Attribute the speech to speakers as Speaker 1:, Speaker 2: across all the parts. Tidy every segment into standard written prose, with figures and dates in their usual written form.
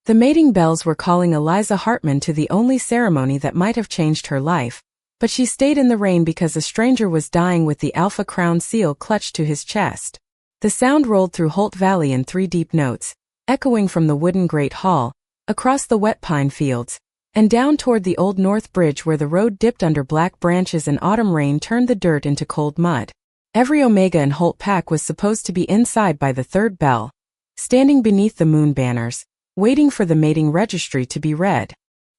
Speaker 1: The mating bells were calling Eliza Hartman to the only ceremony that might have changed her life, but she stayed in the rain because a stranger was dying with the Alpha Crown seal clutched to his chest. The sound rolled through Holt Valley in 3 deep notes, echoing from the wooden Great Hall, across the wet pine fields, and down toward the Old North Bridge where the road dipped under black branches and autumn rain turned the dirt into cold mud. Every Omega in Holt Pack was supposed to be inside by the 3rd bell, standing beneath the moon banners, waiting for the mating registry to be read.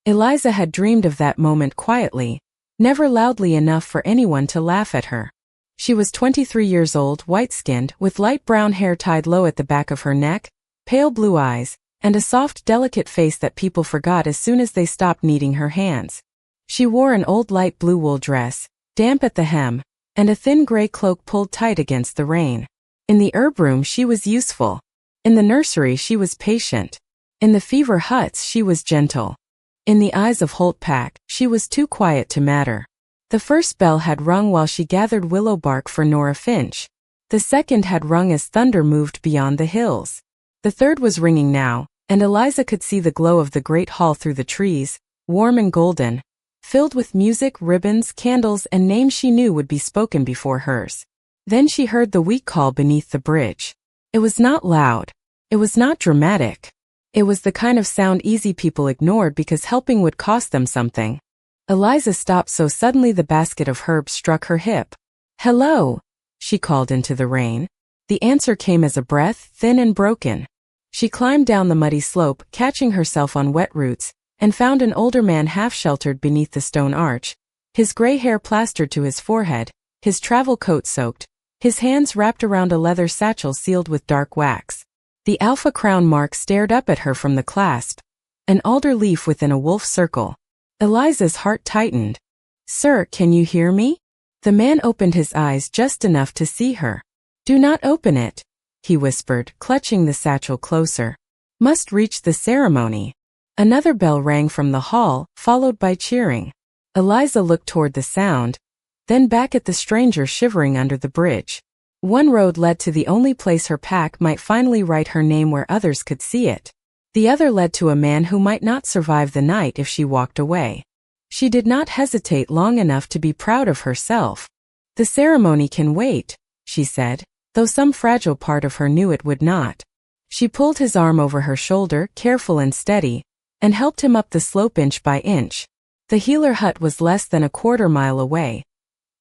Speaker 1: Eliza had dreamed of that moment quietly, never loudly enough for anyone to laugh at her. She was 23 years old, white-skinned, with light brown hair tied low at the back of her neck, pale blue eyes, and a soft, delicate face that people forgot as soon as they stopped kneading her hands. She wore an old light blue wool dress, damp at the hem, and a thin gray cloak pulled tight against the rain. In the herb room she was useful. In the nursery she was patient. In the fever huts she was gentle. In the eyes of Holt Pack, she was too quiet to matter. The first bell had rung while she gathered willow bark for Nora Finch. The second had rung as thunder moved beyond the hills. The third was ringing now, and Eliza could see the glow of the great hall through the trees, warm and golden, filled with music, ribbons, candles, and names she knew would be spoken before hers. Then she heard the weak call beneath the bridge. It was not loud. It was not dramatic. It was the kind of sound easy people ignored because helping would cost them something. Eliza stopped so suddenly the basket of herbs struck her hip. "Hello," she called into the rain. The answer came as a breath, thin and broken. She climbed down the muddy slope, catching herself on wet roots, and found an older man half-sheltered beneath the stone arch, his gray hair plastered to his forehead, his travel coat soaked, his hands wrapped around a leather satchel sealed with dark wax. The Alpha Crown mark stared up at her from the clasp, an alder leaf within a wolf circle. Eliza's heart tightened. "Sir, can you hear me?" The man opened his eyes just enough to see her. "Do not open it," he whispered, clutching the satchel closer. "Must reach the ceremony." Another bell rang from the hall, followed by cheering. Eliza looked toward the sound, then back at the stranger shivering under the bridge. One road led to the only place her pack might finally write her name where others could see it. The other led to a man who might not survive the night if she walked away. She did not hesitate long enough to be proud of herself. "The ceremony can wait," she said, though some fragile part of her knew it would not. She pulled his arm over her shoulder, careful and steady, and helped him up the slope inch by inch. The healer hut was less than a quarter-mile away,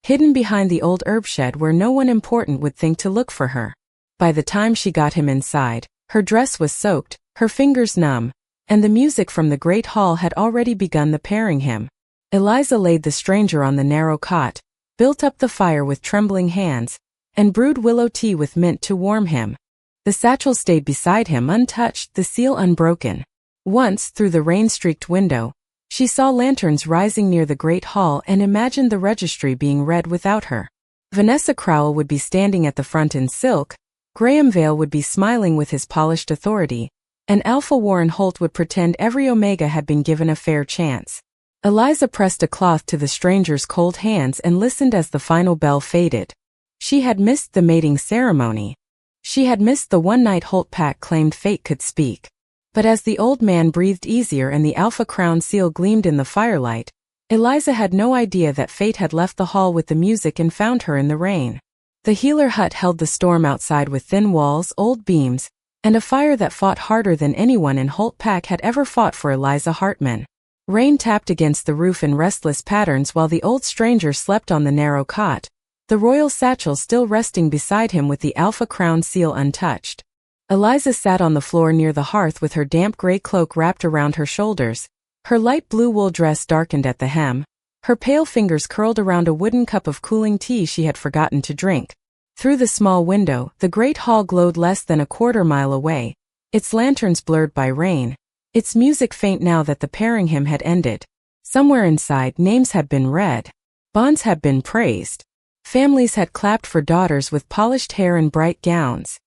Speaker 1: hidden behind the old herb shed where no one important would think to look for her. By the time she got him inside, her dress was soaked, her fingers numb, and the music from the great hall had already begun preparing him. Eliza laid the stranger on the narrow cot, built up the fire with trembling hands, and brewed willow tea with mint to warm him. The satchel stayed beside him untouched, the seal unbroken. Once, through the rain-streaked window, she saw lanterns rising near the great hall and imagined the registry being read without her. Vanessa Crowell would be standing at the front in silk, Graham Vale would be smiling with his polished authority, and Alpha Warren Holt would pretend every Omega had been given a fair chance. Eliza pressed a cloth to the stranger's cold hands and listened as the final bell faded. She had missed the mating ceremony. She had missed the one night Holt Pack claimed fate could speak. But as the old man breathed easier and the Alpha Crown seal gleamed in the firelight, Eliza had no idea that fate had left the hall with the music and found her in the rain. The healer hut held the storm outside with thin walls, old beams, and a fire that fought harder than anyone in Holt Pack had ever fought for Eliza Hartman. Rain tapped against the roof in restless patterns while the old stranger slept on the narrow cot, the royal satchel still resting beside him with the Alpha Crown seal untouched. Eliza sat on the floor near the hearth with her damp gray cloak wrapped around her shoulders, her light blue wool dress darkened at the hem, her pale fingers curled around a wooden cup of cooling tea she had forgotten to drink. Through the small window, the great hall glowed less than a quarter-mile away, its lanterns blurred by rain, its music faint now that the pairing hymn had ended. Somewhere inside, names had been read. Bonds had been praised. Families had clapped for daughters with polished hair and bright gowns.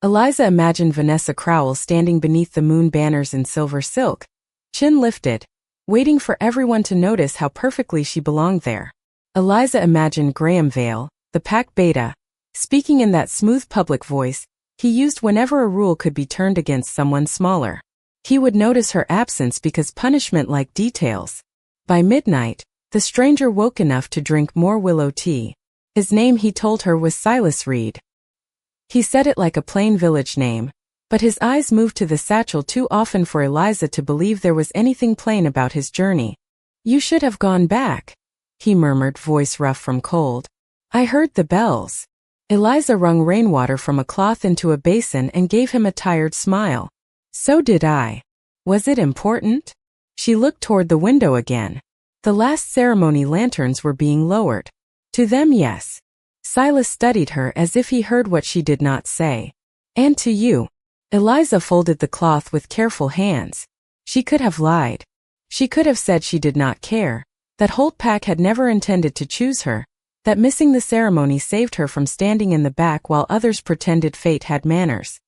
Speaker 1: Eliza imagined Vanessa Crowell standing beneath the moon banners in silver silk, chin lifted, waiting for everyone to notice how perfectly she belonged there. Eliza imagined Graham Vale, the pack beta, speaking in that smooth public voice he used whenever a rule could be turned against someone smaller. He would notice her absence because punishment liked details. By midnight, the stranger woke enough to drink more willow tea. His name, he told her, was Silas Reed. He said it like a plain village name, but his eyes moved to the satchel too often for Eliza to believe there was anything plain about his journey. "You should have gone back," he murmured, voice rough from cold. "I heard the bells." Eliza wrung rainwater from a cloth into a basin and gave him a tired smile. "So did I. Was it important?" She looked toward the window again. The last ceremony lanterns were being lowered. To them, yes. Silas studied her as if he heard what she did not say. "And to you." Eliza folded the cloth with careful hands. She could have lied. She could have said she did not care, that Holt Pack had never intended to choose her, that missing the ceremony saved her from standing in the back while others pretended fate had manners.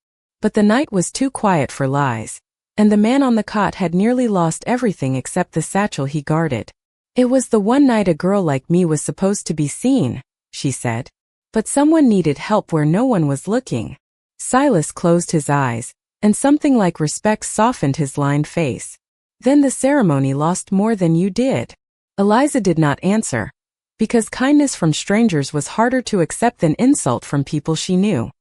Speaker 1: But the night was too quiet for lies, and the man on the cot had nearly lost everything except the satchel he guarded. "It was the one night a girl like me was supposed to be seen," she said. "But someone needed help where no one was looking." Silas closed his eyes, and something like respect softened his lined face. "Then the ceremony lost more than you did." Eliza did not answer, because kindness from strangers was harder to accept than insult from people she knew.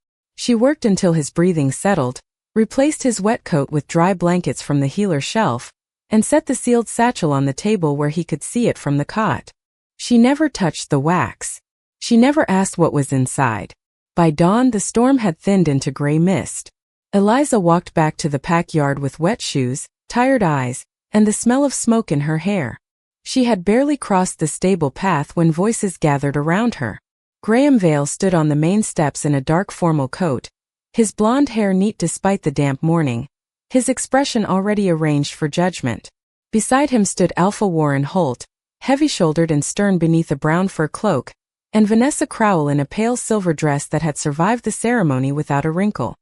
Speaker 1: She worked until his breathing settled, replaced his wet coat with dry blankets from the healer shelf, and set the sealed satchel on the table where he could see it from the cot. She never touched the wax. She never asked what was inside. By dawn, the storm had thinned into gray mist. Eliza walked back to the pack yard with wet shoes, tired eyes, and the smell of smoke in her hair. She had barely crossed the stable path when voices gathered around her. Graham Vale stood on the main steps in a dark formal coat, his blonde hair neat despite the damp morning, his expression already arranged for judgment. Beside him stood Alpha Warren Holt, heavy-shouldered and stern beneath a brown fur cloak, and Vanessa Crowell in a pale silver dress that had survived the ceremony without a wrinkle.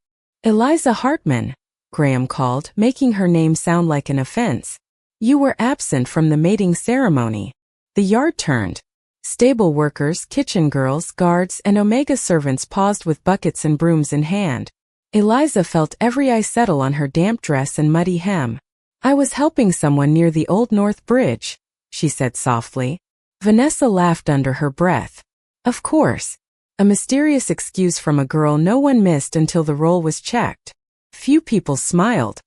Speaker 1: "Eliza Hartman," Graham called, making her name sound like an offense. "You were absent from the mating ceremony." The yard turned. Stable workers, kitchen girls, guards, and Omega servants paused with buckets and brooms in hand. Eliza felt every eye settle on her damp dress and muddy hem. "I was helping someone near the Old North Bridge," she said softly. Vanessa laughed under her breath. Of course. A mysterious excuse from a girl no one missed until the roll was checked. Few people smiled.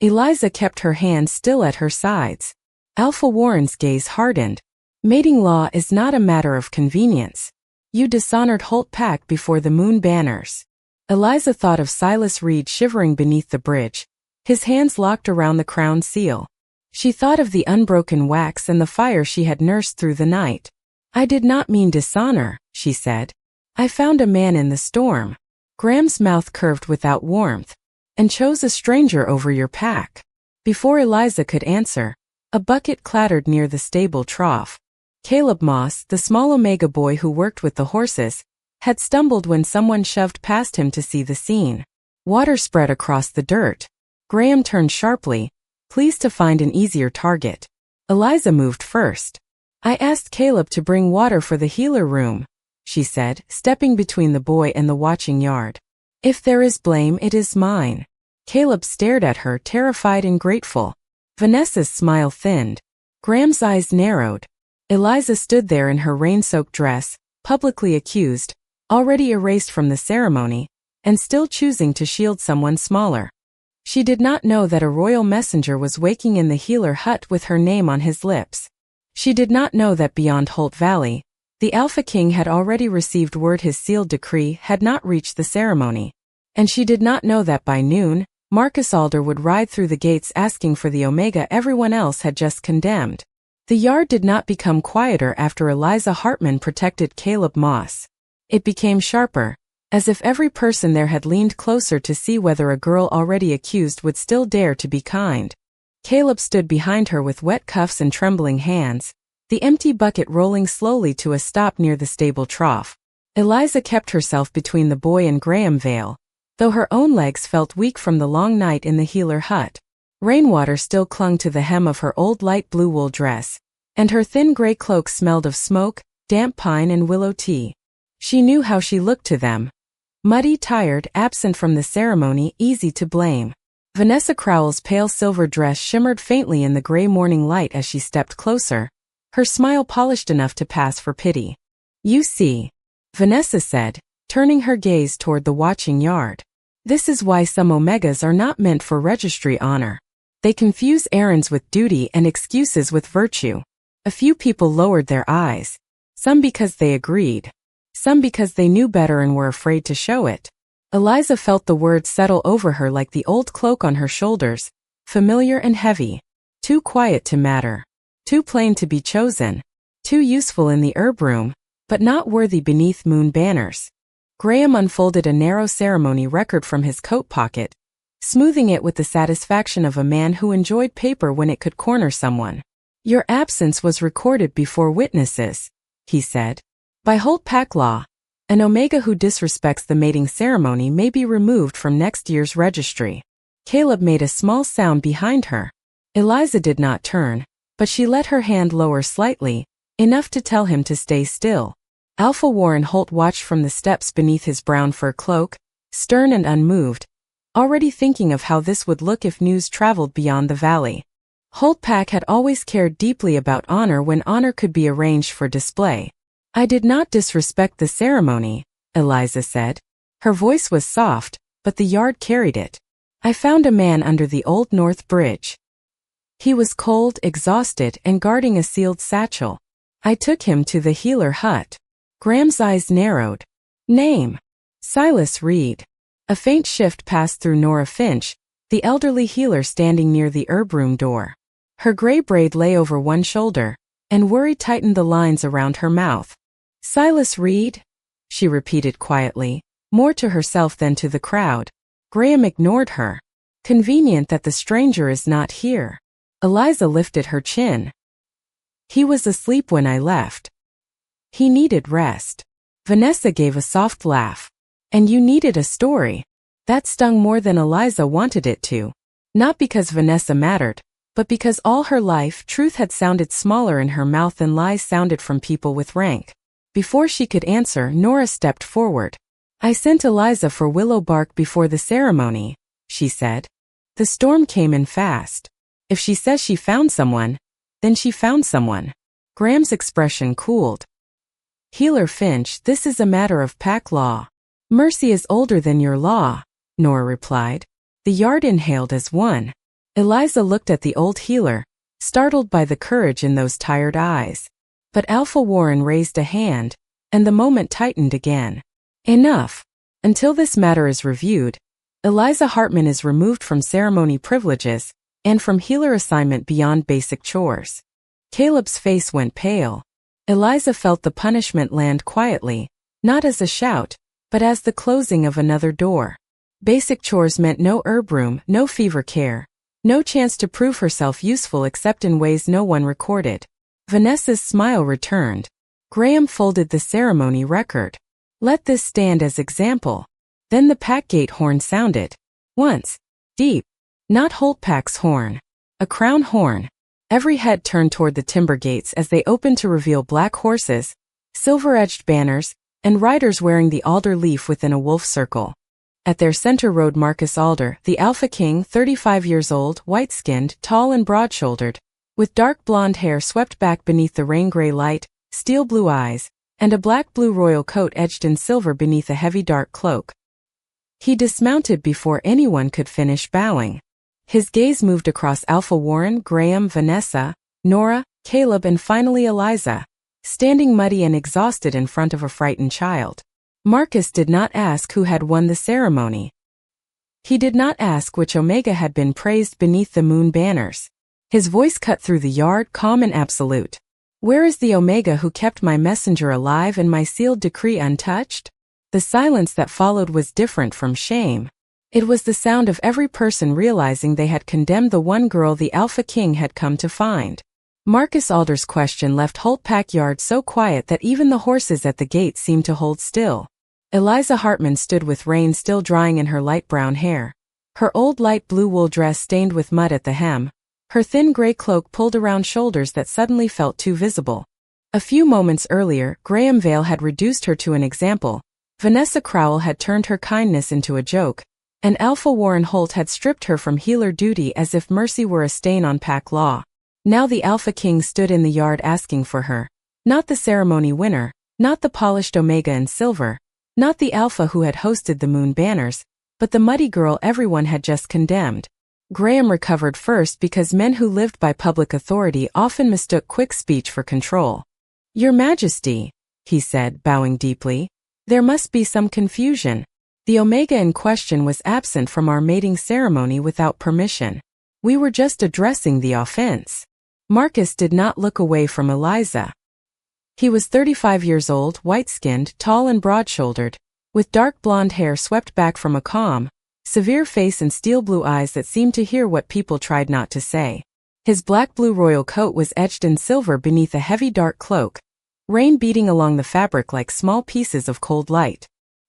Speaker 1: Eliza kept her hands still at her sides. Alpha Warren's gaze hardened. "Mating law is not a matter of convenience. You dishonored Holt Pack before the moon banners." Eliza thought of Silas Reed shivering beneath the bridge, his hands locked around the crown seal. She thought of the unbroken wax and the fire she had nursed through the night. "I did not mean dishonor," she said. "I found a man in the storm." Graham's mouth curved without warmth. "And chose a stranger over your pack." Before Eliza could answer, a bucket clattered near the stable trough. Caleb Moss, the small Omega boy who worked with the horses, had stumbled when someone shoved past him to see the scene. Water spread across the dirt. Graham turned sharply, pleased to find an easier target. Eliza moved first. "I asked Caleb to bring water for the healer room," she said, stepping between the boy and the watching yard. "If there is blame, it is mine." Caleb stared at her, terrified and grateful. Vanessa's smile thinned. Graham's eyes narrowed. Eliza stood there in her rain-soaked dress, publicly accused, already erased from the ceremony, and still choosing to shield someone smaller. She did not know that a royal messenger was waking in the healer hut with her name on his lips. She did not know that beyond Holt Valley, the Alpha King had already received word his sealed decree had not reached the ceremony. And she did not know that by noon, Marcus Alder would ride through the gates asking for the Omega everyone else had just condemned. The yard did not become quieter after Eliza Hartman protected Caleb Moss. It became sharper, as if every person there had leaned closer to see whether a girl already accused would still dare to be kind. Caleb stood behind her with wet cuffs and trembling hands, the empty bucket rolling slowly to a stop near the stable trough. Eliza kept herself between the boy and Graham Vale, though her own legs felt weak from the long night in the healer hut. Rainwater still clung to the hem of her old light blue wool dress, and her thin gray cloak smelled of smoke, damp pine and willow tea. She knew how she looked to them. Muddy, tired, absent from the ceremony, easy to blame. Vanessa Crowell's pale silver dress shimmered faintly in the gray morning light as she stepped closer, her smile polished enough to pass for pity. "You see," Vanessa said, turning her gaze toward the watching yard. "This is why some omegas are not meant for registry honor. They confuse errands with duty and excuses with virtue." A few people lowered their eyes, some because they agreed, some because they knew better and were afraid to show it. Eliza felt the words settle over her like the old cloak on her shoulders, familiar and heavy, too quiet to matter, too plain to be chosen, too useful in the herb room, but not worthy beneath moon banners. Graham unfolded a narrow ceremony record from his coat pocket, smoothing it with the satisfaction of a man who enjoyed paper when it could corner someone. "Your absence was recorded before witnesses," he said. "By Holt Pack law, an omega who disrespects the mating ceremony may be removed from next year's registry." Caleb made a small sound behind her. Eliza did not turn, but she let her hand lower slightly, enough to tell him to stay still. Alpha Warren Holt watched from the steps beneath his brown fur cloak, stern and unmoved, already thinking of how this would look if news traveled beyond the valley. Holt Pack had always cared deeply about honor when honor could be arranged for display. "I did not disrespect the ceremony," Eliza said. Her voice was soft, but the yard carried it. "I found a man under the Old North Bridge. He was cold, exhausted, and guarding a sealed satchel. I took him to the healer hut." Graham's eyes narrowed. "Name?" "Silas Reed." A faint shift passed through Nora Finch, the elderly healer standing near the herb room door. Her gray braid lay over one shoulder, and worry tightened the lines around her mouth. "Silas Reed?" she repeated quietly, more to herself than to the crowd. Graham ignored her. "Convenient that the stranger is not here." Eliza lifted her chin. "He was asleep when I left. He needed rest." Vanessa gave a soft laugh. "And you needed a story." That stung more than Eliza wanted it to. Not because Vanessa mattered, but because all her life truth had sounded smaller in her mouth than lies sounded from people with rank. Before she could answer, Nora stepped forward. "I sent Eliza for willow bark before the ceremony," she said. "The storm came in fast. If she says she found someone, then she found someone." Graham's expression cooled. "Healer Finch, this is a matter of pack law." "Mercy is older than your law," Nora replied. The yard inhaled as one. Eliza looked at the old healer, startled by the courage in those tired eyes. But Alpha Warren raised a hand, and the moment tightened again. "Enough. Until this matter is reviewed, Eliza Hartman is removed from ceremony privileges and from healer assignment beyond basic chores." Caleb's face went pale. Eliza felt the punishment land quietly, not as a shout, but as the closing of another door. Basic chores meant no herb room, no fever care, no chance to prove herself useful except in ways no one recorded. Vanessa's smile returned. Graham folded the ceremony record. "Let this stand as example." Then the pack gate horn sounded. Once. Deep. Not Holt Pack's horn. A crown horn. Every head turned toward the timber gates as they opened to reveal black horses, silver-edged banners, and riders wearing the alder leaf within a wolf circle. At their center rode Marcus Alder, the Alpha King, 35 years old, white-skinned, tall and broad-shouldered, with dark blonde hair swept back beneath the rain-gray light, steel-blue eyes, and a black-blue royal coat edged in silver beneath a heavy dark cloak. He dismounted before anyone could finish bowing. His gaze moved across Alpha Warren, Graham, Vanessa, Nora, Caleb, and finally Eliza, standing muddy and exhausted in front of a frightened child. Marcus did not ask who had won the ceremony. He did not ask which Omega had been praised beneath the moon banners. His voice cut through the yard, calm and absolute. "Where is the Omega who kept my messenger alive and my sealed decree untouched?" The silence that followed was different from shame. It was the sound of every person realizing they had condemned the one girl the Alpha King had come to find. Marcus Alder's question left Holt Pack Yard so quiet that even the horses at the gate seemed to hold still. Eliza Hartman stood with rain still drying in her light brown hair, her old light blue wool dress stained with mud at the hem, her thin gray cloak pulled around shoulders that suddenly felt too visible. A few moments earlier, Graham Vale had reduced her to an example. Vanessa Crowell had turned her kindness into a joke, And Alpha Warren Holt had stripped her from healer duty as if mercy were a stain on pack law. Now the Alpha King stood in the yard asking for her. Not the ceremony winner, not the polished Omega in silver, not the Alpha who had hosted the moon banners, but the muddy girl everyone had just condemned. Graham recovered first because men who lived by public authority often mistook quick speech for control. "Your Majesty," he said, bowing deeply, "there must be some confusion. The Omega in question was absent from our mating ceremony without permission. We were just addressing the offense." Marcus did not look away from Eliza. He was 35 years old, white-skinned, tall and broad-shouldered, with dark blonde hair swept back from a calm, severe face and steel-blue eyes that seemed to hear what people tried not to say. His black-blue royal coat was etched in silver beneath a heavy dark cloak, rain beating along the fabric like small pieces of cold light.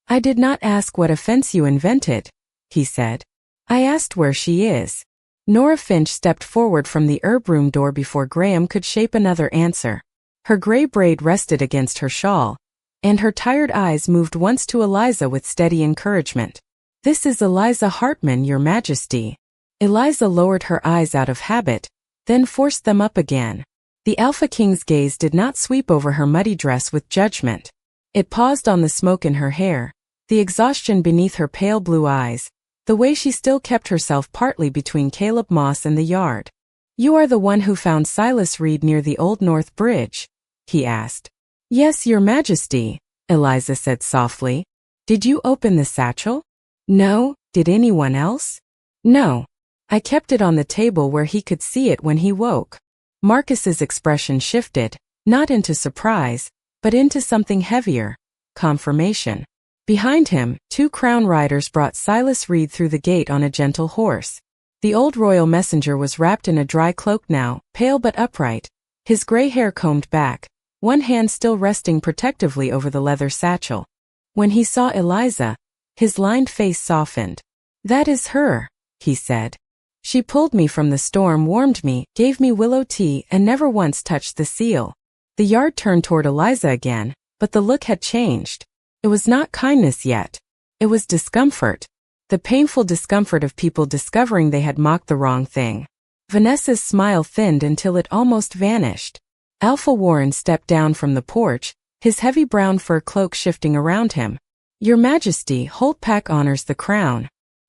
Speaker 1: "I did not ask what offense you invented," he said. "I asked where she is." Nora Finch stepped forward from the herb room door before Graham could shape another answer. Her gray braid rested against her shawl, and her tired eyes moved once to Eliza with steady encouragement. "This is Eliza Hartman, Your Majesty." Eliza lowered her eyes out of habit, then forced them up again. The Alpha King's gaze did not sweep over her muddy dress with judgment. It paused on the smoke in her hair, the exhaustion beneath her pale blue eyes, the way she still kept herself partly between Caleb Moss and the yard. "You are the one who found Silas Reed near the Old North Bridge?" he asked. "Yes, Your Majesty," Eliza said softly. "Did you open the satchel?" "No." "Did anyone else?" "No. I kept it on the table where he could see it when he woke." Marcus's expression shifted, not into surprise, but into something heavier, confirmation. Behind him, 2 crown riders brought Silas Reed through the gate on a gentle horse. The old royal messenger was wrapped in a dry cloak now, pale but upright, his gray hair combed back, one hand still resting protectively over the leather satchel. When he saw Eliza, his lined face softened. "That is her," he said. "She pulled me from the storm, warmed me, gave me willow tea, and never once touched the seal." The yard turned toward Eliza again, but the look had changed. It was not kindness yet. It was discomfort. The painful discomfort of people discovering they had mocked the wrong thing. Vanessa's smile thinned until it almost vanished. Alpha Warren stepped down from the porch, his heavy brown fur cloak shifting around him. "Your Majesty, Holt Pack honors the crown.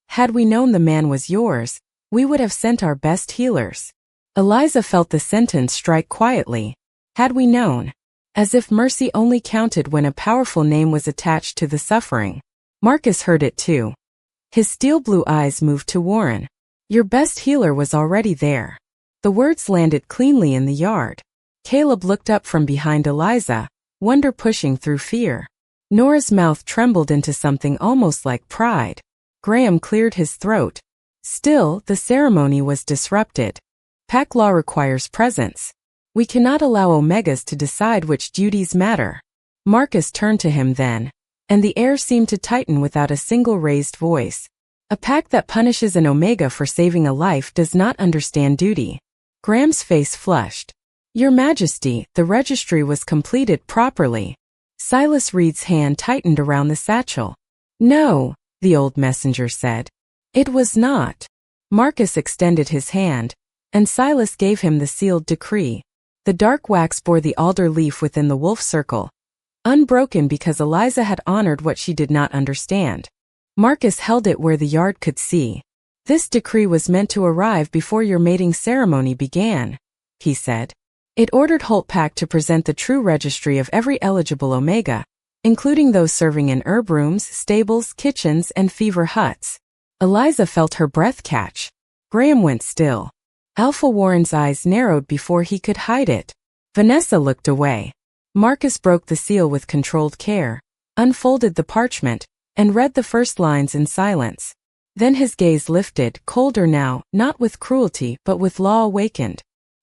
Speaker 1: Had we known the man was yours, we would have sent our best healers." Eliza felt the sentence strike quietly. Had we known? As if mercy only counted when a powerful name was attached to the suffering. Marcus heard it too. His steel-blue eyes moved to Warren. "Your best healer was already there." The words landed cleanly in the yard. Caleb looked up from behind Eliza, wonder pushing through fear. Nora's mouth trembled into something almost like pride. Graham cleared his throat. Still, the ceremony was disrupted. Pack law requires presence. We cannot allow Omegas to decide which duties matter. Marcus turned to him then, and the air seemed to tighten without a single raised voice. "A pack that punishes an Omega for saving a life does not understand duty." Graham's face flushed. "Your Majesty, the registry was completed properly." Silas Reed's hand tightened around the satchel. "No," the old messenger said. "It was not." Marcus extended his hand, and Silas gave him the sealed decree. The dark wax bore the alder leaf within the wolf circle, unbroken because Eliza had honored what she did not understand. Marcus held it where the yard could see. "This decree was meant to arrive before your mating ceremony began," he said. It ordered Holt Pack to present the true registry of every eligible Omega, including those serving in herb rooms, stables, kitchens, and fever huts. Eliza felt her breath catch. Graham went still. Alpha Warren's eyes narrowed before he could hide it. Vanessa looked away. Marcus broke the seal with controlled care, unfolded the parchment, and read the first lines in silence. Then his gaze lifted, colder now, not with cruelty but with law awakened.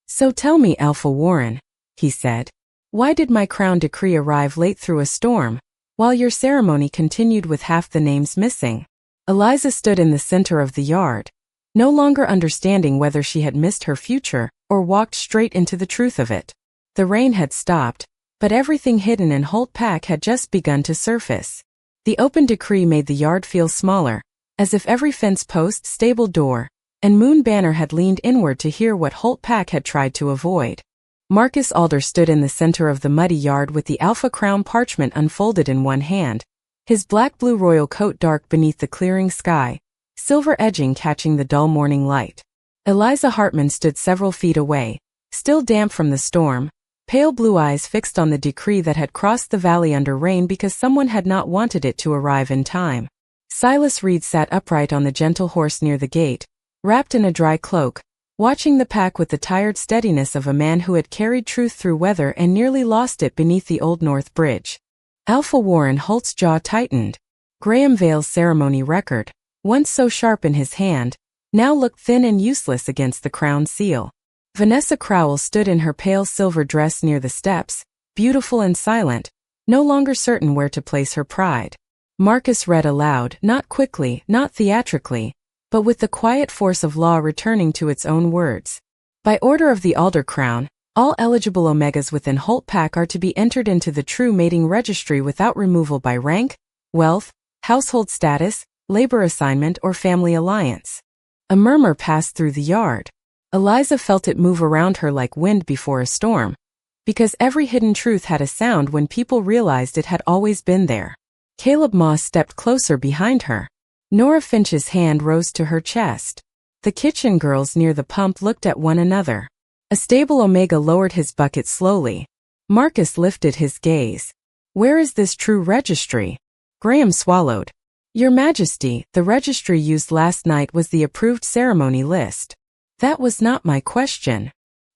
Speaker 1: "So tell me, Alpha Warren," he said, "why did my crown decree arrive late through a storm, while your ceremony continued with half the names missing?" Eliza stood in the center of the yard, no longer understanding whether she had missed her future or walked straight into the truth of it. The rain had stopped, but everything hidden in Holt Pack had just begun to surface. The open decree made the yard feel smaller, as if every fence post, stable door, and moon banner had leaned inward to hear what Holt Pack had tried to avoid. Marcus Alder stood in the center of the muddy yard with the Alpha Crown parchment unfolded in one hand, his black-blue royal coat dark beneath the clearing sky, silver edging catching the dull morning light. Eliza Hartman stood several feet away, still damp from the storm, pale blue eyes fixed on the decree that had crossed the valley under rain because someone had not wanted it to arrive in time. Silas Reed sat upright on the gentle horse near the gate, wrapped in a dry cloak, watching the pack with the tired steadiness of a man who had carried truth through weather and nearly lost it beneath the Old North Bridge. Alpha Warren Holt's jaw tightened. Graham Vale's ceremony record, once so sharp in his hand, now looked thin and useless against the crown seal. Vanessa Crowell stood in her pale silver dress near the steps, beautiful and silent, no longer certain where to place her pride. Marcus read aloud, not quickly, not theatrically, but with the quiet force of law returning to its own words. By order of the Alder Crown, all eligible Omegas within Holt Pack are to be entered into the true mating registry without removal by rank, wealth, household status, labor assignment, or family alliance. A murmur passed through the yard. Eliza felt it move around her like wind before a storm, because every hidden truth had a sound when people realized it had always been there. Caleb Moss stepped closer behind her. Nora Finch's hand rose to her chest. The kitchen girls near the pump looked at one another. A stable Omega lowered his bucket slowly. Marcus lifted his gaze. Where is this true registry? Graham swallowed. Your Majesty, the registry used last night was the approved ceremony list. That was not my question.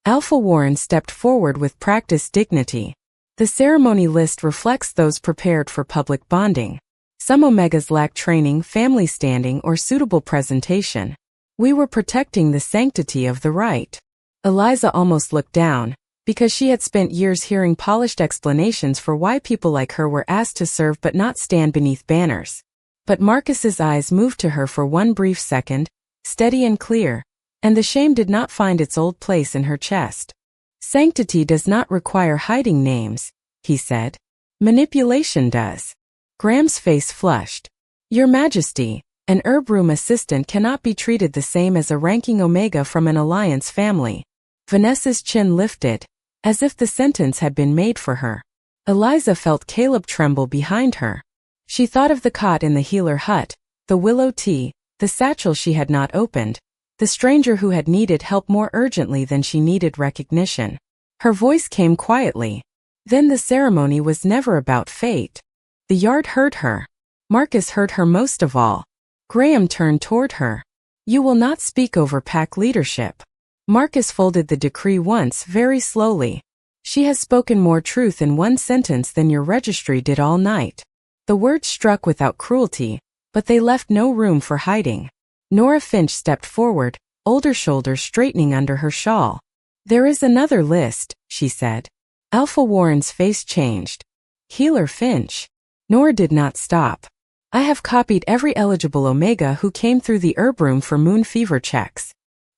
Speaker 1: Alpha Warren stepped forward with practiced dignity. The ceremony list reflects those prepared for public bonding. Some Omegas lack training, family standing, or suitable presentation. We were protecting the sanctity of the rite. Eliza almost looked down, because she had spent years hearing polished explanations for why people like her were asked to serve but not stand beneath banners. But Marcus's eyes moved to her for one brief second, steady and clear, and the shame did not find its old place in her chest. Sanctity does not require hiding names, he said. Manipulation does. Graham's face flushed. Your Majesty, an herb room assistant cannot be treated the same as a ranking Omega from an alliance family. Vanessa's chin lifted, as if the sentence had been made for her. Eliza felt Caleb tremble behind her. She thought of the cot in the healer hut, the willow tea, the satchel she had not opened, the stranger who had needed help more urgently than she needed recognition. Her voice came quietly. Then the ceremony was never about fate. The yard heard her. Marcus heard her most of all. Graham turned toward her. You will not speak over pack leadership. Marcus folded the decree once very slowly. She has spoken more truth in one sentence than your registry did all night. The words struck without cruelty, but they left no room for hiding. Nora Finch stepped forward, older shoulders straightening under her shawl. There is another list, she said. Alpha Warren's face changed. Healer Finch. Nora did not stop. I have copied every eligible Omega who came through the herb room for moon fever checks.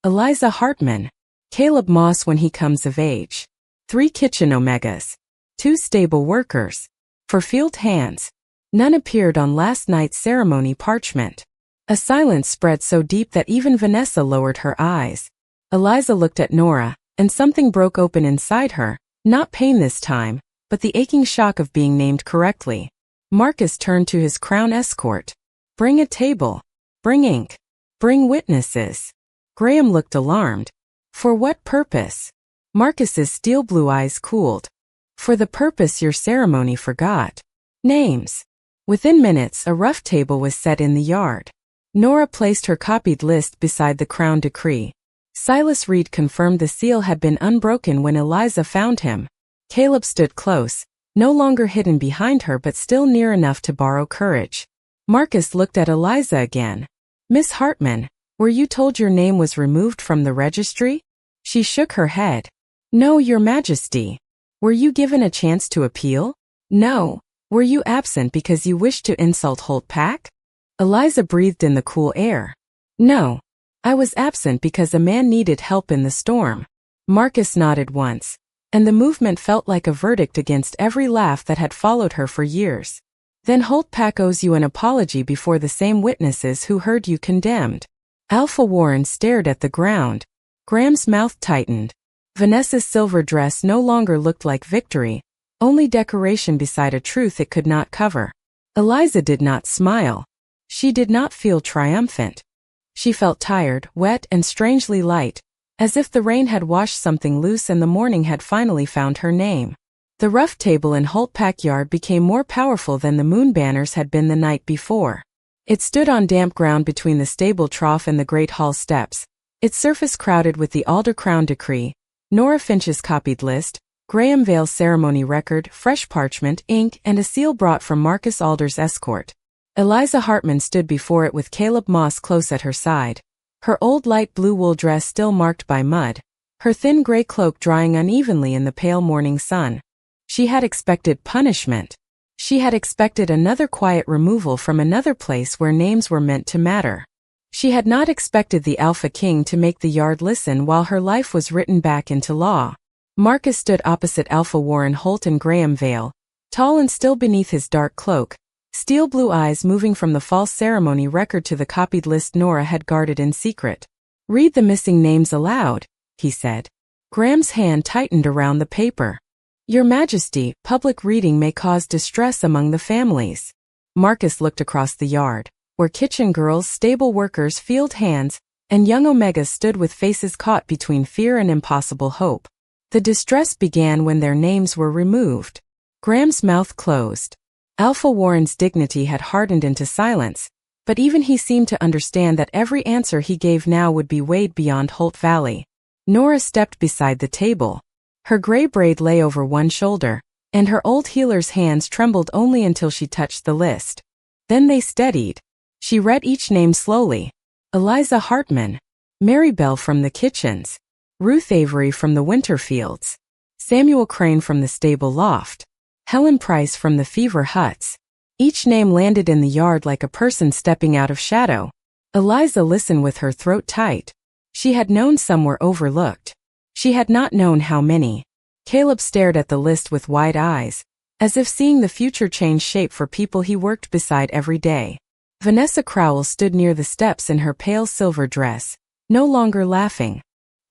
Speaker 1: Eliza Hartman. Caleb Moss when he comes of age. 3 kitchen Omegas. 2 stable workers. For field hands. None appeared on last night's ceremony parchment. A silence spread so deep that even Vanessa lowered her eyes. Eliza looked at Nora, and something broke open inside her, not pain this time, but the aching shock of being named correctly. Marcus turned to his crown escort. Bring a table. Bring ink. Bring witnesses. Graham looked alarmed. For what purpose? Marcus's steel blue eyes cooled. For the purpose your ceremony forgot. Names. Within minutes, a rough table was set in the yard. Nora placed her copied list beside the crown decree. Silas Reed confirmed the seal had been unbroken when Eliza found him. Caleb stood close, no longer hidden behind her but still near enough to borrow courage. Marcus looked at Eliza again. Miss Hartman, were you told your name was removed from the registry? She shook her head. No, Your Majesty. Were you given a chance to appeal? No. Were you absent because you wished to insult Holt Pack? Eliza breathed in the cool air. No. I was absent because a man needed help in the storm. Marcus nodded once, and the movement felt like a verdict against every laugh that had followed her for years. Then Holtpack owes you an apology before the same witnesses who heard you condemned. Alpha Warren stared at the ground. Graham's mouth tightened. Vanessa's silver dress no longer looked like victory, only decoration beside a truth it could not cover. Eliza did not smile. She did not feel triumphant. She felt tired, wet, and strangely light, as if the rain had washed something loose and the morning had finally found her name. The rough table in Holtpack Yard became more powerful than the moon banners had been the night before. It stood on damp ground between the stable trough and the great hall steps, its surface crowded with the Alder Crown Decree, Nora Finch's copied list, Graham Vale's ceremony record, fresh parchment, ink, and a seal brought from Marcus Alder's escort. Eliza Hartman stood before it with Caleb Moss close at her side, her old light blue wool dress still marked by mud, her thin gray cloak drying unevenly in the pale morning sun. She had expected punishment. She had expected another quiet removal from another place where names were meant to matter. She had not expected the Alpha King to make the yard listen while her life was written back into law. Marcus stood opposite Alpha Warren Holt and Graham Vale, tall and still beneath his dark cloak, steel blue eyes moving from the false ceremony record to the copied list Nora had guarded in secret. "Read the missing names aloud," he said. Graham's hand tightened around the paper. "Your Majesty, public reading may cause distress among the families." Marcus looked across the yard, where kitchen girls, stable workers, field hands, and young Omegas stood with faces caught between fear and impossible hope. The distress began when their names were removed. Graham's mouth closed. Alpha Warren's dignity had hardened into silence, but even he seemed to understand that every answer he gave now would be weighed beyond Holt Valley. Nora stepped beside the table. Her gray braid lay over one shoulder, and her old healer's hands trembled only until she touched the list. Then they steadied. She read each name slowly. Eliza Hartman, Mary Bell from the Kitchens, Ruth Avery from the Winterfields, Samuel Crane from the stable loft, Helen Price from the Fever Huts. Each name landed in the yard like a person stepping out of shadow. Eliza listened with her throat tight. She had known some were overlooked. She had not known how many. Caleb stared at the list with wide eyes, as if seeing the future change shape for people he worked beside every day. Vanessa Crowell stood near the steps in her pale silver dress, no longer laughing.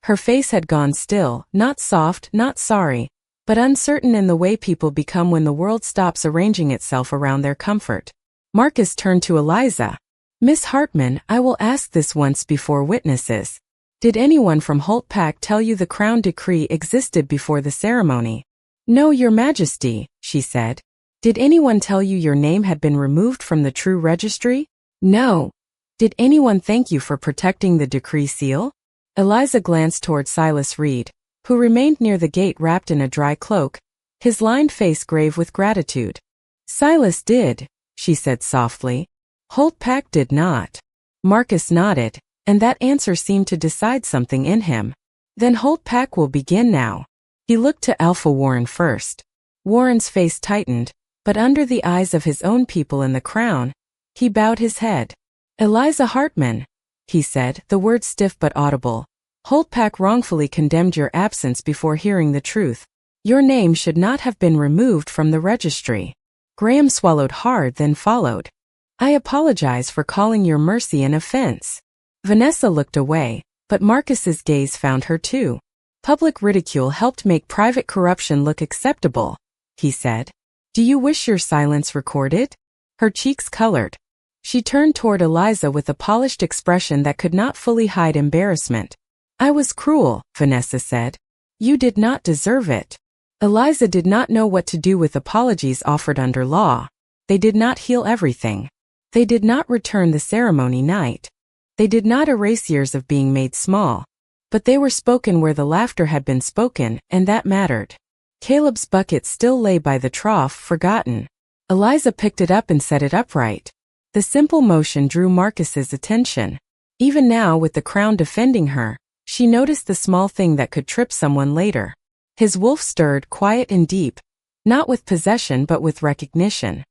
Speaker 1: Her face had gone still, not soft, not sorry, but uncertain in the way people become when the world stops arranging itself around their comfort. Marcus turned to Eliza. "Miss Hartman, I will ask this once before witnesses. Did anyone from Holtpack tell you the Crown Decree existed before the ceremony?" "No, Your Majesty," she said. "Did anyone tell you your name had been removed from the true registry?" "No." "Did anyone thank you for protecting the decree seal?" Eliza glanced toward Silas Reed, who remained near the gate wrapped in a dry cloak, his lined face grave with gratitude. "Silas did," she said softly. "Holtpack did not." Marcus nodded, and that answer seemed to decide something in him. "Then Holtpack will begin now." He looked to Alpha Warren first. Warren's face tightened, but under the eyes of his own people in the crown, he bowed his head. "Eliza Hartman," he said, the words stiff but audible. "Holtpack wrongfully condemned your absence before hearing the truth. Your name should not have been removed from the registry." Graham swallowed hard, then followed. "I apologize for calling your mercy an offense." Vanessa looked away, but Marcus's gaze found her too. "Public ridicule helped make private corruption look acceptable," he said. "Do you wish your silence recorded?" Her cheeks colored. She turned toward Eliza with a polished expression that could not fully hide embarrassment. "I was cruel," Vanessa said. "You did not deserve it." Eliza did not know what to do with apologies offered under law. They did not heal everything. They did not return the ceremony night. They did not erase years of being made small. But they were spoken where the laughter had been spoken, and that mattered. Caleb's bucket still lay by the trough, forgotten. Eliza picked it up and set it upright. The simple motion drew Marcus's attention. Even now, with the crown defending her, she noticed the small thing that could trip someone later. His wolf stirred, quiet and deep, not with possession but with recognition.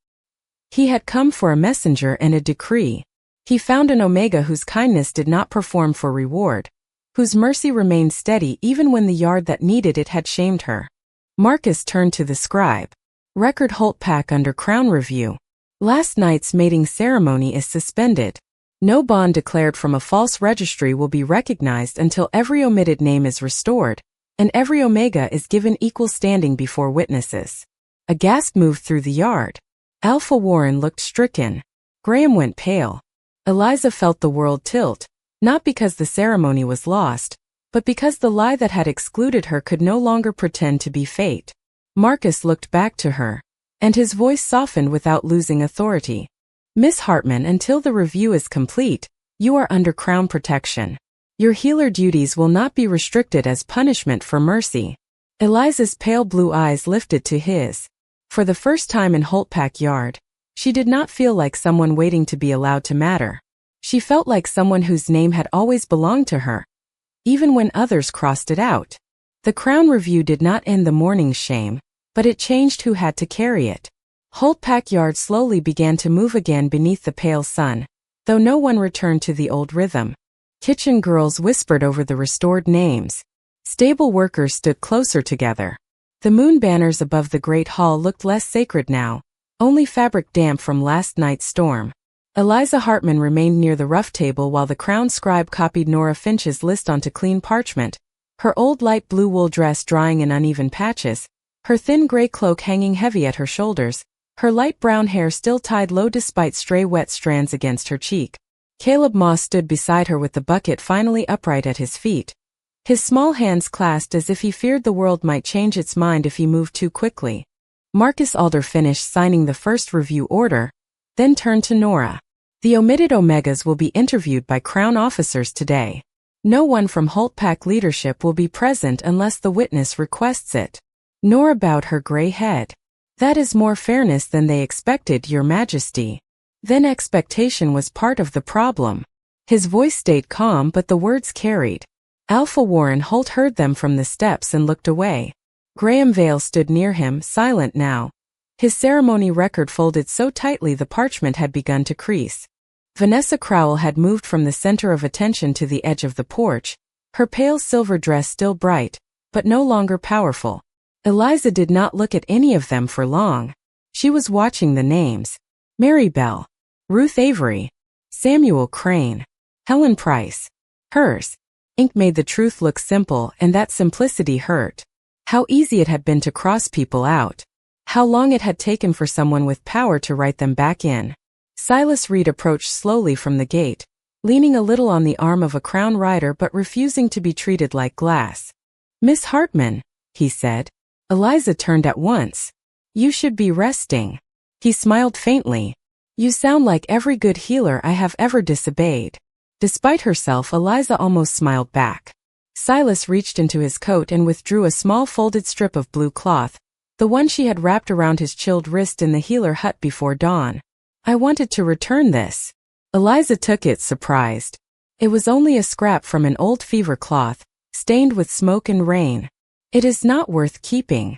Speaker 1: He had come for a messenger and a decree. He found an Omega whose kindness did not perform for reward, whose mercy remained steady even when the yard that needed it had shamed her. Marcus turned to the scribe. "Record Holtpack under Crown review." Last night's mating ceremony is suspended. No bond declared from a false registry will be recognized until every omitted name is restored, and every Omega is given equal standing before witnesses. A gasp moved through the yard. Alpha Warren looked stricken. Graham went pale. Eliza felt the world tilt, not because the ceremony was lost, but because the lie that had excluded her could no longer pretend to be fate. Marcus looked back to her, and his voice softened without losing authority. Miss Hartman, until the review is complete, you are under Crown protection. Your healer duties will not be restricted as punishment for mercy. Eliza's pale blue eyes lifted to his. For the first time in Holtpack Yard, she did not feel like someone waiting to be allowed to matter. She felt like someone whose name had always belonged to her, even when others crossed it out. The Crown review did not end the morning's shame, but it changed who had to carry it. Holtpack Yard slowly began to move again beneath the pale sun, though no one returned to the old rhythm. Kitchen girls whispered over the restored names. Stable workers stood closer together. The moon banners above the great hall looked less sacred now, only fabric damp from last night's storm. Eliza Hartman remained near the rough table while the Crown scribe copied Nora Finch's list onto clean parchment, her old light blue wool dress drying in uneven patches, her thin gray cloak hanging heavy at her shoulders, her light brown hair still tied low despite stray wet strands against her cheek. Caleb Moss stood beside her with the bucket finally upright at his feet, his small hands clasped as if he feared the world might change its mind if he moved too quickly. Marcus Alder finished signing the first review order, then turned to Nora. The omitted Omegas will be interviewed by Crown officers today. No one from Holtpack leadership will be present unless the witness requests it. Nora bowed her gray head. That is more fairness than they expected, Your Majesty. Then expectation was part of the problem. His voice stayed calm but the words carried. Alpha Warren Holt heard them from the steps and looked away. Graham Vale stood near him, silent now. His ceremony record folded so tightly the parchment had begun to crease. Vanessa Crowell had moved from the center of attention to the edge of the porch, her pale silver dress still bright, but no longer powerful. Eliza did not look at any of them for long. She was watching the names. Mary Bell, Ruth Avery, Samuel Crane, Helen Price. Hers. Ink made the truth look simple, and that simplicity hurt. How easy it had been to cross people out. How long it had taken for someone with power to write them back in. Silas Reed approached slowly from the gate, leaning a little on the arm of a Crown rider but refusing to be treated like glass. Miss Hartman, he said. Eliza turned at once. You should be resting. He smiled faintly. You sound like every good healer I have ever disobeyed. Despite herself, Eliza almost smiled back. Silas reached into his coat and withdrew a small folded strip of blue cloth, the one she had wrapped around his chilled wrist in the healer hut before dawn. I wanted to return this. Eliza took it, surprised. It was only a scrap from an old fever cloth, stained with smoke and rain. It is not worth keeping.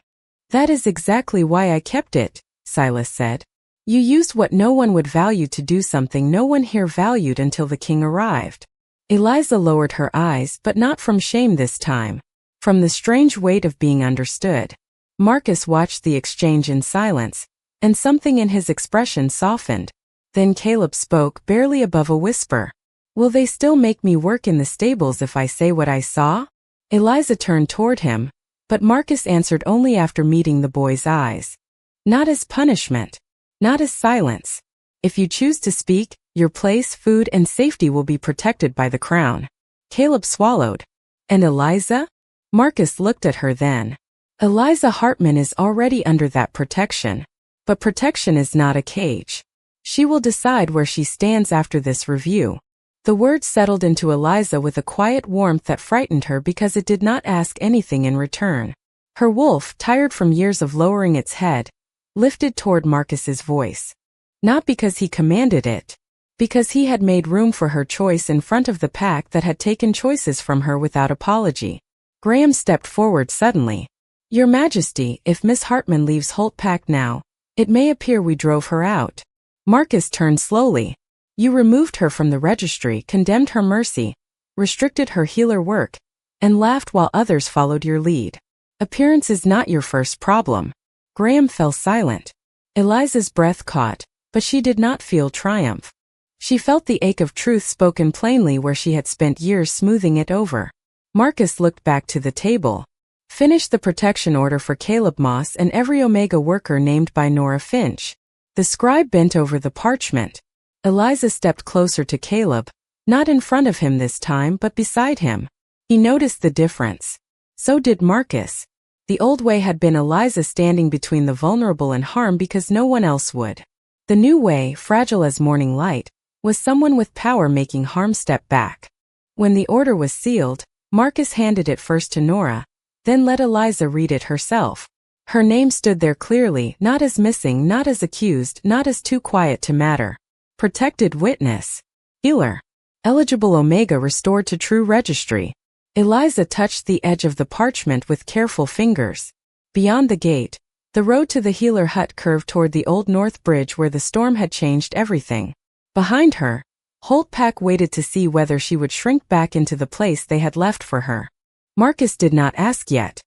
Speaker 1: That is exactly why I kept it, Silas said. You used what no one would value to do something no one here valued until the king arrived. Eliza lowered her eyes, but not from shame this time. From the strange weight of being understood. Marcus watched the exchange in silence, and something in his expression softened. Then Caleb spoke, barely above a whisper. Will they still make me work in the stables if I say what I saw? Eliza turned toward him, but Marcus answered only after meeting the boy's eyes. Not as punishment. Not as silence. If you choose to speak, your place, food, and safety will be protected by the Crown. Caleb swallowed. And Eliza? Marcus looked at her then. Eliza Hartman is already under that protection. But protection is not a cage. She will decide where she stands after this review. The words settled into Eliza with a quiet warmth that frightened her because it did not ask anything in return. Her wolf, tired from years of lowering its head, lifted toward Marcus's voice. Not because he commanded it. Because he had made room for her choice in front of the pack that had taken choices from her without apology. Graham stepped forward suddenly. Your Majesty, if Miss Hartman leaves Holtpack now, it may appear we drove her out. Marcus turned slowly. You removed her from the registry, condemned her mercy, restricted her healer work, and laughed while others followed your lead. Appearance is not your first problem. Graham fell silent. Eliza's breath caught. but she did not feel triumph. She felt the ache of truth spoken plainly where she had spent years smoothing it over. Marcus looked back to the table. Finish the protection order for Caleb Moss and every Omega worker named by Nora Finch. The scribe bent over the parchment. Eliza stepped closer to Caleb, not in front of him this time but beside him. He noticed the difference. So did Marcus. The old way had been Eliza standing between the vulnerable and harm because no one else would. The new way, fragile as morning light, was someone with power making harm step back. When the order was sealed, Marcus handed it first to Nora, then let Eliza read it herself. Her name stood there clearly, not as missing, not as accused, not as too quiet to matter. Protected witness. Healer. Eligible Omega restored to true registry. Eliza touched the edge of the parchment with careful fingers. Beyond the gate, the road to the healer hut curved toward the old North Bridge where the storm had changed everything. Behind her, Holtpack waited to see whether she would shrink back into the place they had left for her. Marcus did not ask yet.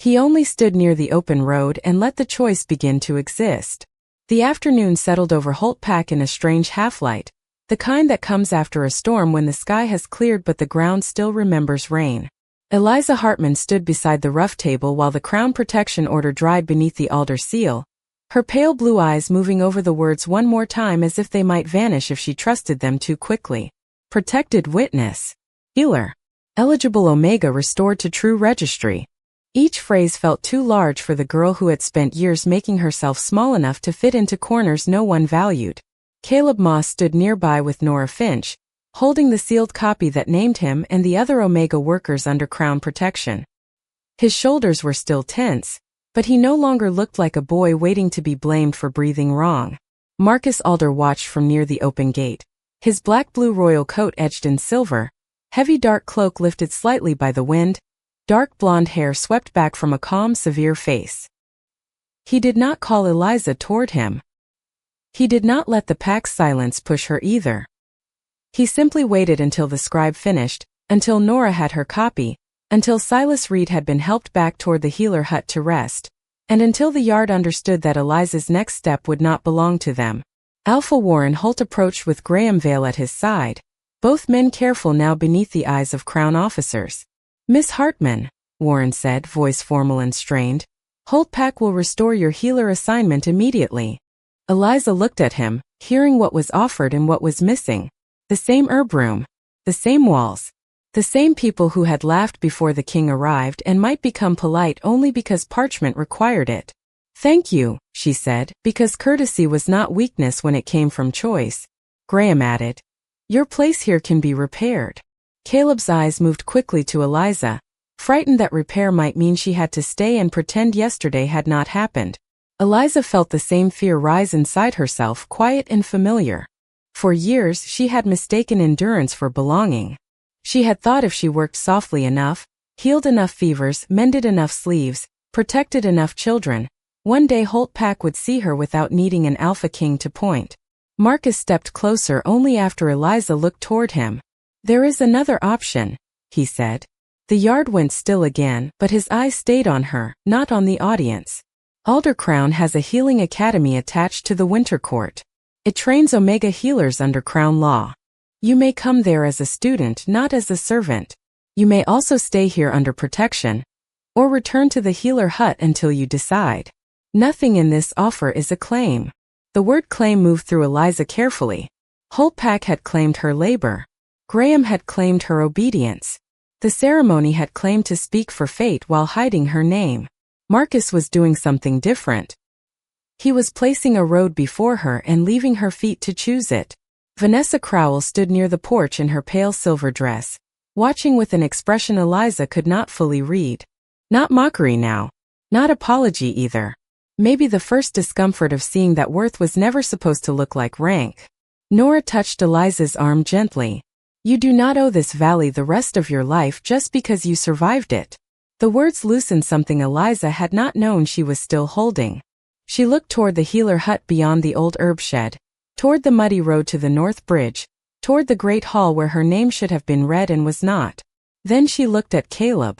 Speaker 1: He only stood near the open road and let the choice begin to exist. The afternoon settled over Holtpack in a strange half-light, the kind that comes after a storm when the sky has cleared but the ground still remembers rain. Eliza Hartman stood beside the rough table while the Crown Protection Order dried beneath the altar seal, her pale blue eyes moving over the words one more time as if they might vanish if she trusted them too quickly. Protected witness. Healer. Eligible Omega restored to true registry. Each phrase felt too large for the girl who had spent years making herself small enough to fit into corners no one valued. Caleb Moss stood nearby with Nora Finch, holding the sealed copy that named him and the other Omega workers under Crown protection. His shoulders were still tense, but he no longer looked like a boy waiting to be blamed for breathing wrong. Marcus Alder watched from near the open gate, his black-blue royal coat edged in silver, heavy dark cloak lifted slightly by the wind, dark blonde hair swept back from a calm, severe face. He did not call Eliza toward him. He did not let the pack's silence push her either. He simply waited until the scribe finished, until Nora had her copy, until Silas Reed had been helped back toward the healer hut to rest, and until the yard understood that Eliza's next step would not belong to them. Alpha Warren Holt approached with Graham Vale at his side, both men careful now beneath the eyes of Crown officers. Miss Hartman, Warren said, voice formal and strained, Holtpack will restore your healer assignment immediately. Eliza looked at him, hearing what was offered and what was missing. The same herb room. The same walls. The same people who had laughed before the king arrived and might become polite only because parchment required it. Thank you, she said, because courtesy was not weakness when it came from choice. Graham added, your place here can be repaired. Caleb's eyes moved quickly to Eliza, frightened that repair might mean she had to stay and pretend yesterday had not happened. Eliza felt the same fear rise inside herself, quiet and familiar. For years she had mistaken endurance for belonging. She had thought if she worked softly enough, healed enough fevers, mended enough sleeves, protected enough children, one day Holtpack would see her without needing an alpha king to point. Marcus stepped closer only after Eliza looked toward him. There is another option, he said. The yard went still again, but his eyes stayed on her, not on the audience. Alder Crown has a healing academy attached to the Winter Court. It trains Omega healers under Crown law. You may come there as a student, not as a servant. You may also stay here under protection, or return to the healer hut until you decide. Nothing in this offer is a claim. The word claim moved through Eliza carefully. Holtpack had claimed her labor. Graham had claimed her obedience. The ceremony had claimed to speak for fate while hiding her name. Marcus was doing something different. He was placing a road before her and leaving her feet to choose it. Vanessa Crowell stood near the porch in her pale silver dress, watching with an expression Eliza could not fully read. Not mockery now. Not apology either. Maybe the first discomfort of seeing that worth was never supposed to look like rank. Nora touched Eliza's arm gently. You do not owe this valley the rest of your life just because you survived it. The words loosened something Eliza had not known she was still holding. She looked toward the healer hut beyond the old herb shed, toward the muddy road to the North Bridge, toward the great hall where her name should have been read and was not. Then she looked at Caleb.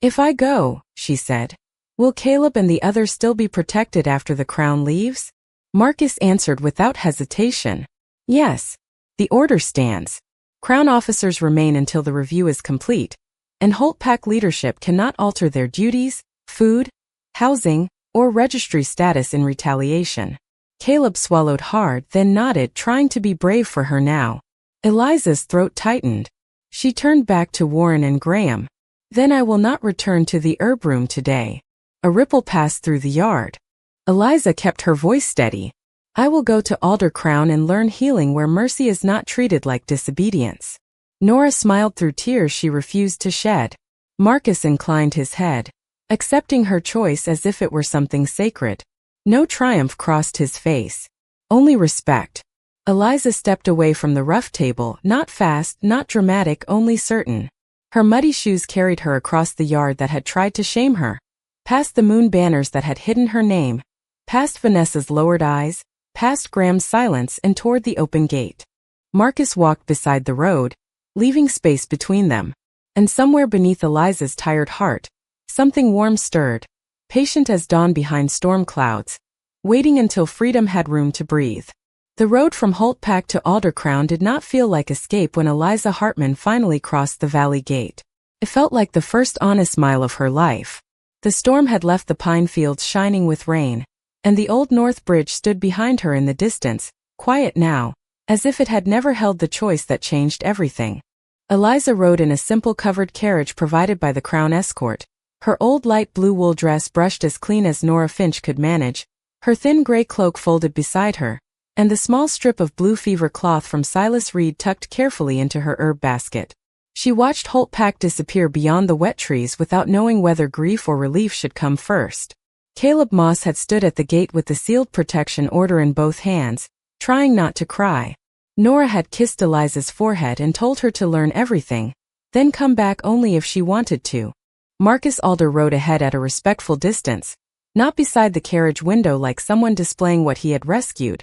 Speaker 1: If I go, she said, will Caleb and the others still be protected after the crown leaves? Marcus answered without hesitation. Yes. The order stands. Crown officers remain until the review is complete, and Holt Pack leadership cannot alter their duties, food, housing, or registry status in retaliation. Caleb swallowed hard, then nodded, trying to be brave for her now. Eliza's throat tightened. She turned back to Warren and Graham. Then I will not return to the herb room today. A ripple passed through the yard. Eliza kept her voice steady. I will go to Alder Crown and learn healing where mercy is not treated like disobedience. Nora smiled through tears she refused to shed. Marcus inclined his head, accepting her choice as if it were something sacred. No triumph crossed his face. Only respect. Eliza stepped away from the rough table, not fast, not dramatic, only certain. Her muddy shoes carried her across the yard that had tried to shame her, past the moon banners that had hidden her name, past Vanessa's lowered eyes, past Graham's silence, and toward the open gate. Marcus walked beside the road, leaving space between them. And somewhere beneath Eliza's tired heart, something warm stirred, patient as dawn behind storm clouds, waiting until freedom had room to breathe. The road from Holt Pack to Alder Crown did not feel like escape when Eliza Hartman finally crossed the valley gate. It felt like the first honest mile of her life. The storm had left the pine fields shining with rain, and the old North Bridge stood behind her in the distance, quiet now, as if it had never held the choice that changed everything. Eliza rode in a simple covered carriage provided by the Crown escort, her old light blue wool dress brushed as clean as Nora Finch could manage, her thin gray cloak folded beside her, and the small strip of blue fever cloth from Silas Reed tucked carefully into her herb basket. She watched Holt Pack disappear beyond the wet trees without knowing whether grief or relief should come first. Caleb Moss had stood at the gate with the sealed protection order in both hands, trying not to cry. Nora had kissed Eliza's forehead and told her to learn everything, then come back only if she wanted to. Marcus Alder rode ahead at a respectful distance, not beside the carriage window like someone displaying what he had rescued,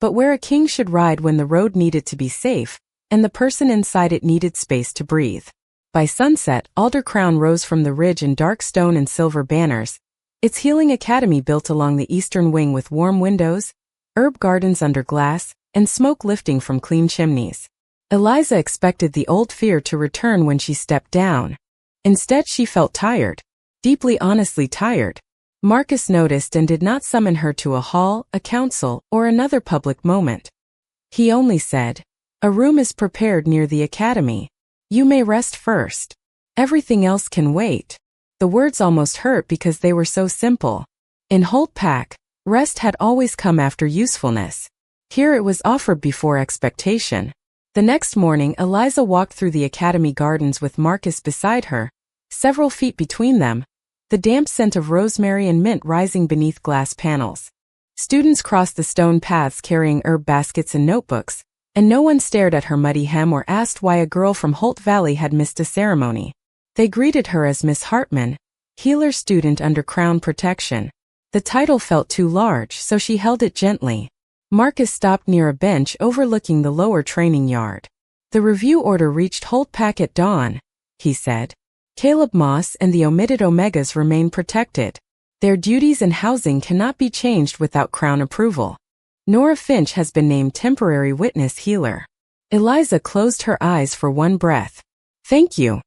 Speaker 1: but where a king should ride when the road needed to be safe, and the person inside it needed space to breathe. By sunset, Alder Crown rose from the ridge in dark stone and silver banners, its healing academy built along the eastern wing with warm windows, herb gardens under glass, and smoke lifting from clean chimneys. Eliza expected the old fear to return when she stepped down. Instead, she felt tired, deeply honestly tired. Marcus noticed and did not summon her to a hall, a council, or another public moment. He only said, "A room is prepared near the academy. You may rest first. Everything else can wait." The words almost hurt because they were so simple. In Holt Pack, rest had always come after usefulness. Here it was offered before expectation. The next morning, Eliza walked through the academy gardens with Marcus beside her, several feet between them, the damp scent of rosemary and mint rising beneath glass panels. Students crossed the stone paths carrying herb baskets and notebooks, and no one stared at her muddy hem or asked why a girl from Holt Valley had missed a ceremony. They greeted her as Miss Hartman, healer student under Crown protection. The title felt too large, so she held it gently. Marcus stopped near a bench overlooking the lower training yard. "The review order reached Holt Pack at dawn," he said. "Caleb Moss and the omitted Omegas remain protected. Their duties and housing cannot be changed without Crown approval. Nora Finch has been named temporary witness healer." Eliza closed her eyes for one breath. "Thank you.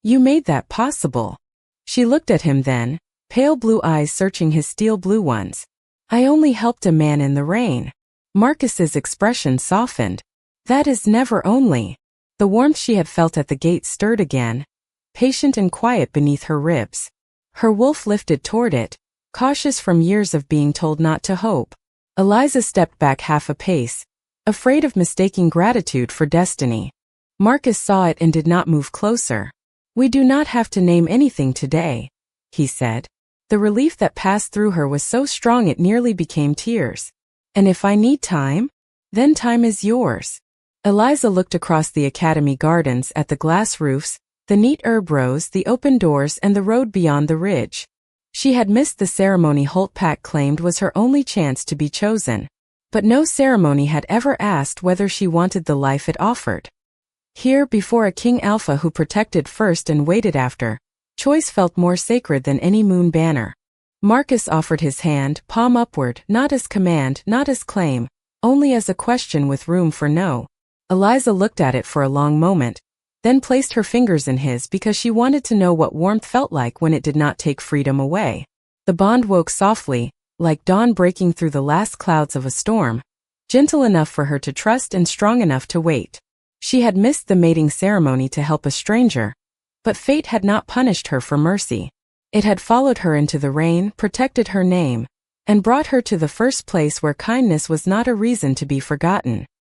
Speaker 1: You made that possible." She looked at him then, pale blue eyes searching his steel blue ones. "I only helped a man in the rain." Marcus's expression softened. "That is never only." The warmth she had felt at the gate stirred again, patient and quiet beneath her ribs. Her wolf lifted toward it, cautious from years of being told not to hope. Eliza stepped back half a pace, afraid of mistaking gratitude for destiny. Marcus saw it and did not move closer. "We do not have to name anything today," he said. The relief that passed through her was so strong it nearly became tears. "And if I need time, then time is yours." Eliza looked across the academy gardens at the glass roofs, the neat herb rows, the open doors, and the road beyond the ridge. She had missed the ceremony Holt Pack claimed was her only chance to be chosen. But no ceremony had ever asked whether she wanted the life it offered. Here, before a King Alpha who protected first and waited after, choice felt more sacred than any moon banner. Marcus offered his hand, palm upward, not as command, not as claim, only as a question with room for no. Eliza looked at it for a long moment, then placed her fingers in his because she wanted to know what warmth felt like when it did not take freedom away. The bond woke softly, like dawn breaking through the last clouds of a storm, gentle enough for her to trust and strong enough to wait. She had missed the mating ceremony to help a stranger, but fate had not punished her for mercy. It had followed her into the rain, protected her name, and brought her to the first place where kindness was not a reason to be forgotten.